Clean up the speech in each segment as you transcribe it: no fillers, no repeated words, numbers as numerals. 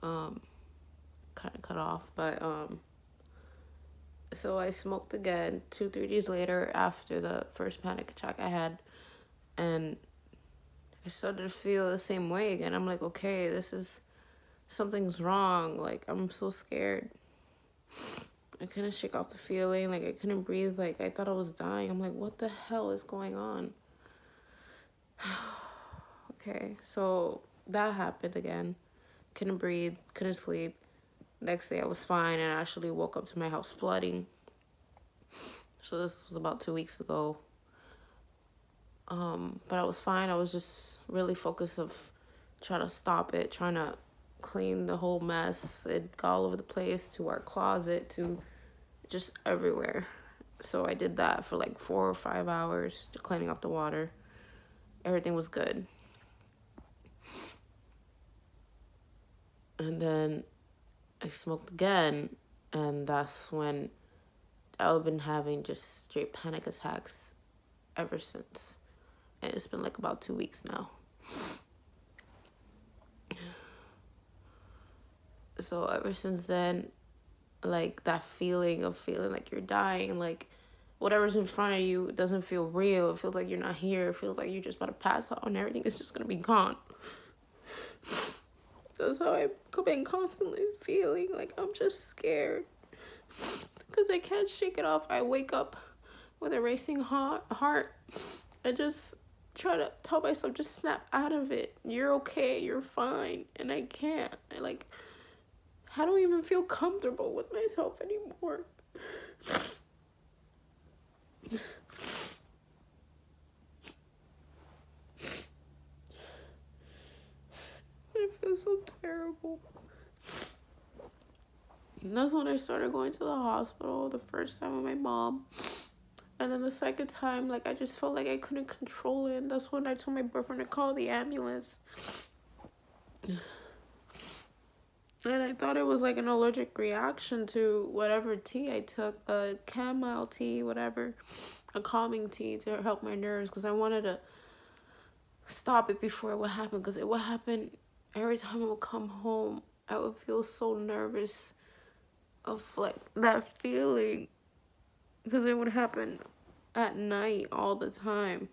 um, kind of cut off. But so I smoked again 2, 3 days later after the first panic attack I had, and I started to feel the same way again. I'm like, okay, something's wrong. Like, I'm so scared. I couldn't shake off the feeling. Like, I couldn't breathe. Like, I thought I was dying. I'm like, what the hell is going on? Okay, so that happened again. Couldn't breathe, couldn't sleep. Next day I was fine and I actually woke up to my house flooding. So this was about 2 weeks ago. But I was fine. I was just really focused of trying to stop it, trying to clean the whole mess. It got all over the place, to our closet, to just everywhere. So I did that for like 4 or 5 hours, just cleaning up the water. Everything was good. And then I smoked again, and that's when I've been having just straight panic attacks ever since. And it's been like about 2 weeks now. So ever since then, like that feeling of feeling like you're dying, like whatever's in front of you doesn't feel real. It feels like you're not here. It feels like you're just about to pass out and everything is just gonna be gone. That's how I've been constantly feeling. Like, I'm just scared because I can't shake it off. I wake up with a racing heart. I just try to tell myself, just snap out of it. You're okay. You're fine. And I can't. I don't even feel comfortable with myself anymore. I feel so terrible. And that's when I started going to the hospital the first time with my mom. And then the second time, like, I just felt like I couldn't control it. And that's when I told my boyfriend to call the ambulance. And I thought it was like an allergic reaction to whatever tea I took, a chamomile tea, whatever, a calming tea to help my nerves, because I wanted to stop it before it would happen. Because it would happen every time I would come home. I would feel so nervous of like that feeling, because it would happen at night all the time.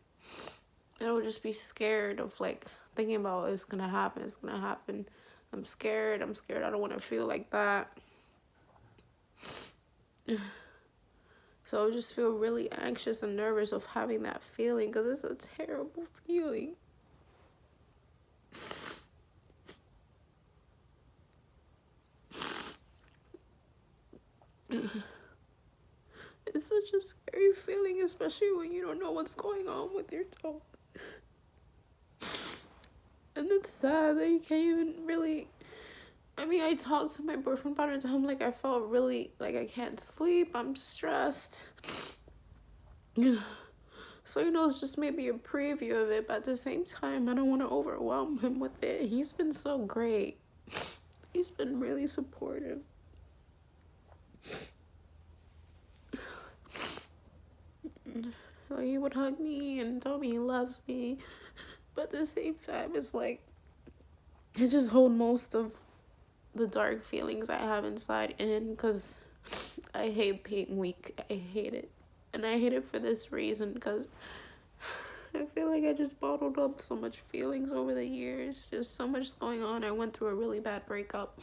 And I would just be scared of like thinking about it's gonna happen. I'm scared. I don't want to feel like that. So I would just feel really anxious and nervous of having that feeling, because it's a terrible feeling. It's such a scary feeling, especially when you don't know what's going on with your toe. And it's sad that you can't even really... I mean, I talked to my boyfriend about it, and told him, like, I felt really, like, I can't sleep, I'm stressed. So, it's just maybe a preview of it, but at the same time, I don't want to overwhelm him with it. He's been so great. He's been really supportive. Like, he would hug me and tell me he loves me, but at the same time, it's like, I just hold most of the dark feelings I have inside in, because I hate being weak. I hate it. And I hate it for this reason, because I feel like I just bottled up so much feelings over the years. Just so much going on. I went through a really bad breakup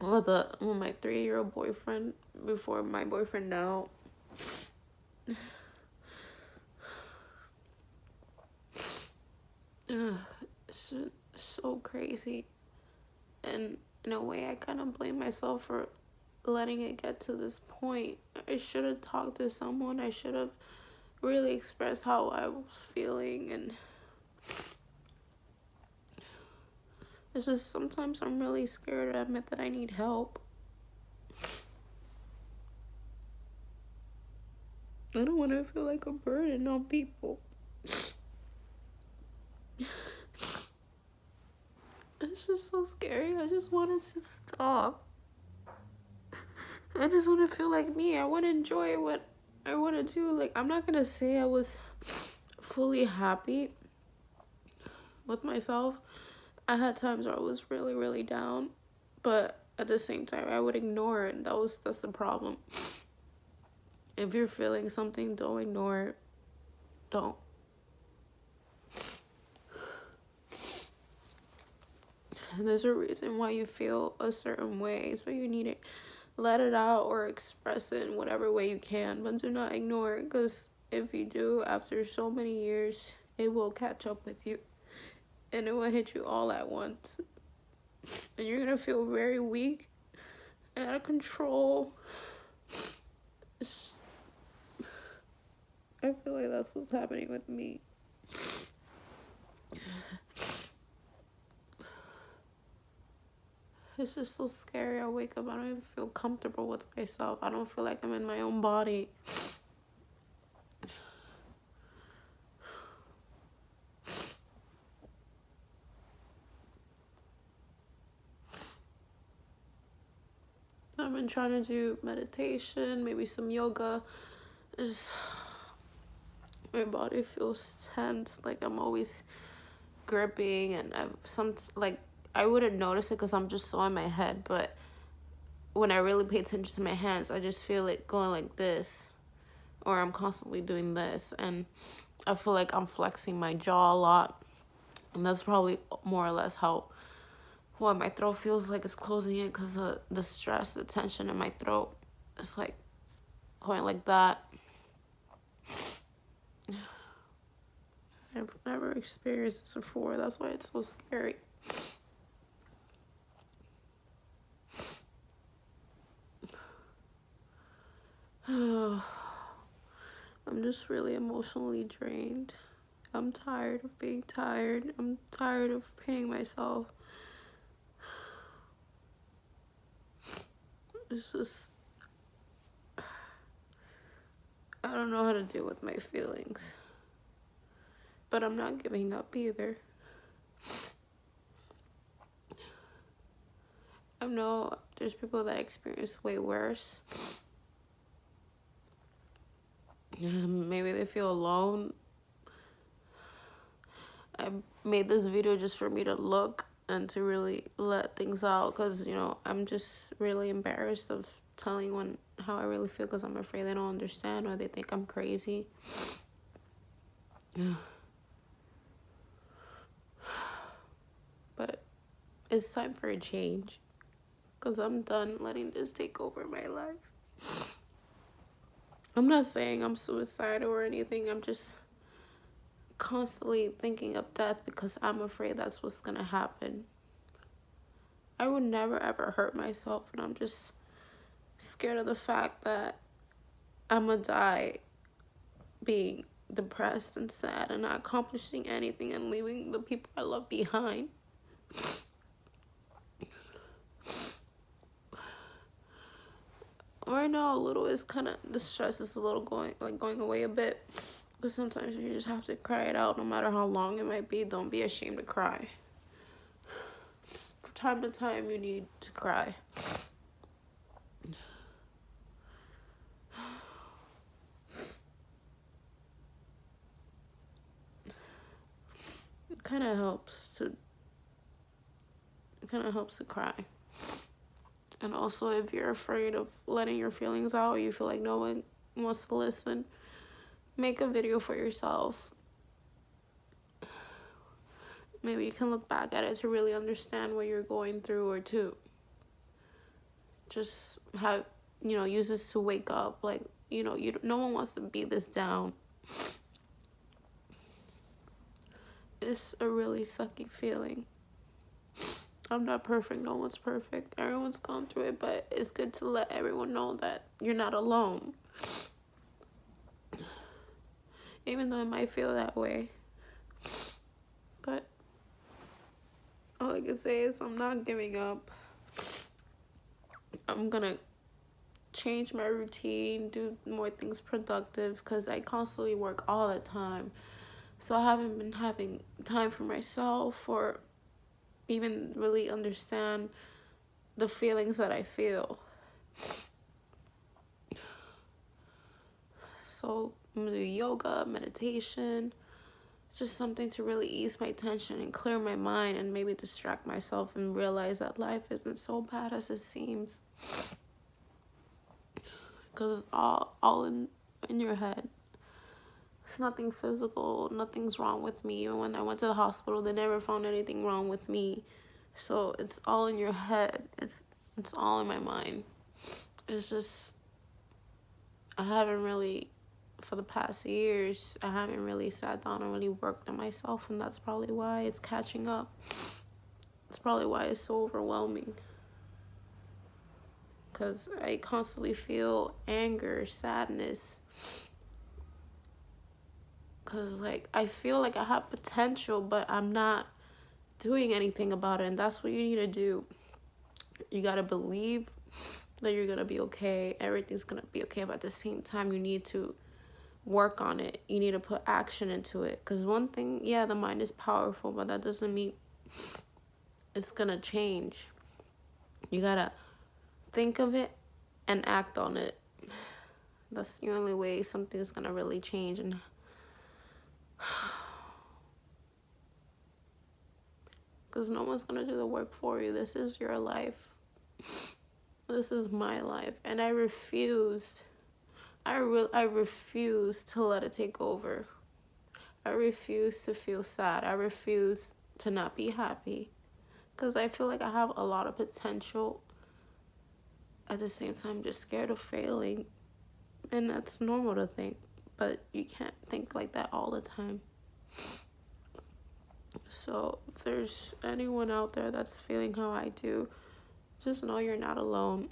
with my 3-year-old boyfriend before my boyfriend now. It's so crazy. And in a way, I kind of blame myself for letting it get to this point. I should have talked to someone. I should have really expressed how I was feeling. And it's just sometimes I'm really scared to admit that I need help. I don't want to feel like a burden on people. It's just so scary. I just want it to stop. I just want to feel like me. I want to enjoy what I want to do. Like, I'm not going to say I was fully happy with myself. I had times where I was really, really down, but at the same time, I would ignore it. That's the problem. If you're feeling something, don't ignore it. Don't. There's a reason why you feel a certain way, so you need to let it out or express it in whatever way you can, but do not ignore it, because if you do, after so many years, it will catch up with you, and it will hit you all at once, and you're gonna feel very weak and out of control. I feel like that's what's happening with me. It's just so scary. I wake up, I don't even feel comfortable with myself. I don't feel like I'm in my own body. I've been trying to do meditation, maybe some yoga. Just, my body feels tense, like I'm always gripping, and I wouldn't notice it because I'm just so in my head, but when I really pay attention to my hands, I just feel it going like this, or I'm constantly doing this, and I feel like I'm flexing my jaw a lot, and that's probably more or less why my throat feels like it's closing in, because of the stress, the tension in my throat. It's like going like that. I've never experienced this before. That's why it's so scary. I'm just really emotionally drained. I'm tired of being tired. I'm tired of pinning myself. It's just, I don't know how to deal with my feelings. But I'm not giving up either. I know there's people that experience way worse. Maybe they feel alone. I made this video just for me to look and to really let things out, because, you know, I'm just really embarrassed of telling how I really feel, because I'm afraid they don't understand, or they think I'm crazy. But it's time for a change, because I'm done letting this take over my life. I'm not saying I'm suicidal or anything. I'm just constantly thinking of death because I'm afraid that's what's gonna happen. I would never ever hurt myself, and I'm just scared of the fact that I'm gonna die being depressed and sad and not accomplishing anything and leaving the people I love behind. Right now, the stress is a little going away a bit, because sometimes you just have to cry it out, no matter how long it might be. Don't be ashamed to cry. From time to time, you need to cry. It kind of helps to cry. And also, if you're afraid of letting your feelings out, or you feel like no one wants to listen, make a video for yourself. Maybe you can look back at it to really understand what you're going through, or to just use this to wake up. Like, no one wants to be this down. It's a really sucky feeling. I'm not perfect. No one's perfect. Everyone's gone through it, but it's good to let everyone know that you're not alone. Even though it might feel that way. But all I can say is I'm not giving up. I'm gonna change my routine, do more things productive, because I constantly work all the time. So I haven't been having time for myself, or even really understand the feelings that I feel. So I'm gonna do yoga, meditation, Just something to really ease my tension and clear my mind and maybe distract myself and realize that life isn't so bad as it seems. Because it's all in your head. It's nothing physical. Nothing's wrong with me. Even when I went to the hospital, they never found anything wrong with me. So it's all in your head. It's all in my mind. It's just, I haven't really, for the past years, I haven't really sat down and really worked on myself, and that's probably why it's catching up. It's probably why it's so overwhelming. Because I constantly feel anger, sadness. Because, like, I feel like I have potential, but I'm not doing anything about it, and that's what you need to do. You gotta believe that you're gonna be okay. Everything's gonna be okay, but at the same time, you need to work on it. You need to put action into it. Because one thing, yeah, the mind is powerful, but that doesn't mean it's gonna change. You gotta think of it and act on it. That's the only way something's gonna really change. And because no one's gonna do the work for you. This is your life. This is my life, and I refused. I refuse to let it take over. I refuse to feel sad. I refuse to not be happy, because I feel like I have a lot of potential. At the same time, just scared of failing, and that's normal to think, but you can't think like that all the time. So if there's anyone out there that's feeling how I do, just know you're not alone.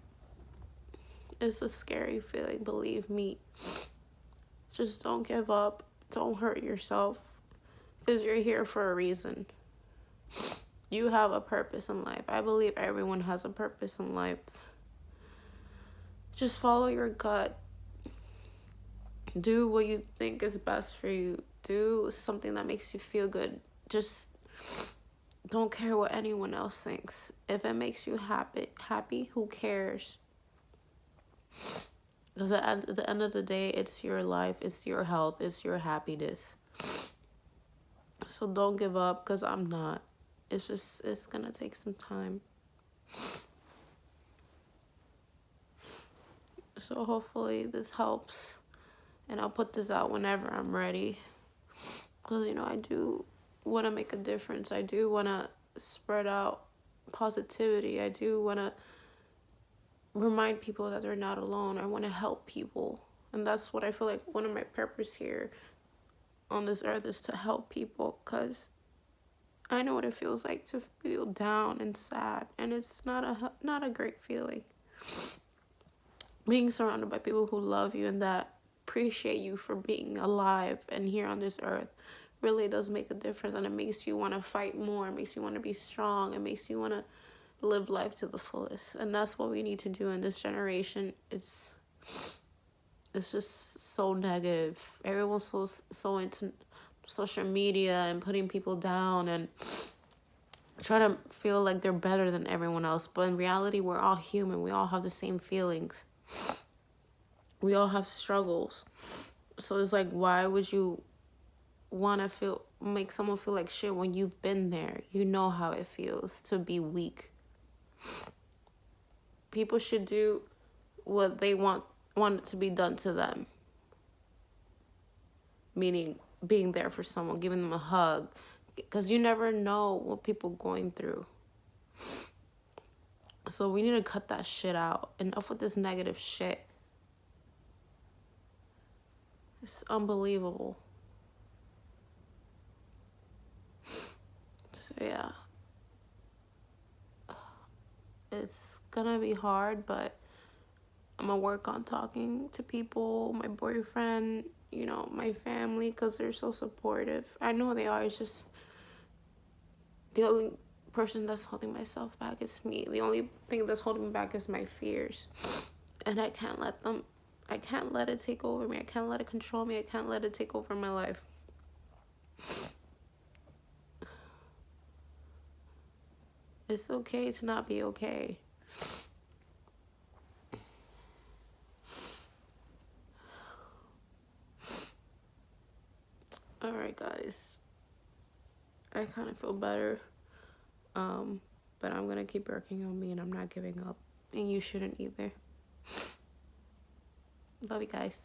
It's a scary feeling, believe me. Just don't give up. Don't hurt yourself, because you're here for a reason. You have a purpose in life. I believe everyone has a purpose in life. Just follow your gut. Do what you think is best for you. Do something that makes you feel good. Just don't care what anyone else thinks. If it makes you happy, who cares? Because at the end of the day, it's your life, it's your health, it's your happiness. So don't give up, because I'm not. It's gonna take some time. So hopefully this helps, and I'll put this out whenever I'm ready. Because, I do want to make a difference. I do want to spread out positivity. I do want to remind people that they're not alone. I want to help people. And that's what I feel like one of my purpose here on this earth is, to help people, because I know what it feels like to feel down and sad, and it's not a great feeling. Being surrounded by people who love you and that appreciate you for being alive and here on this earth really does make a difference, and it makes you want to fight more. It makes you want to be strong. It makes you want to live life to the fullest, and that's what we need to do in this generation. It's just so negative. Everyone's so into social media and putting people down and try to feel like they're better than everyone else, but in reality, we're all human. We all have the same feelings. We all have struggles. So it's like, why would you want to make someone feel like shit when you've been there? You know how it feels to be weak. People should do what they want it to be done to them. Meaning being there for someone, giving them a hug, because you never know what people are going through. So we need to cut that shit out. Enough with this negative shit. It's unbelievable. So yeah. It's gonna be hard, but I'm gonna work on talking to people, my boyfriend, my family, because they're so supportive. I know they are. It's just the only person that's holding myself back is me. The only thing that's holding me back is my fears. And I can't let it take over me. I can't let it control me. I can't let it take over my life. It's okay to not be okay. Alright, guys. kind of feel better. But I'm gonna keep working on me, and I'm not giving up, and you shouldn't either. Love you guys.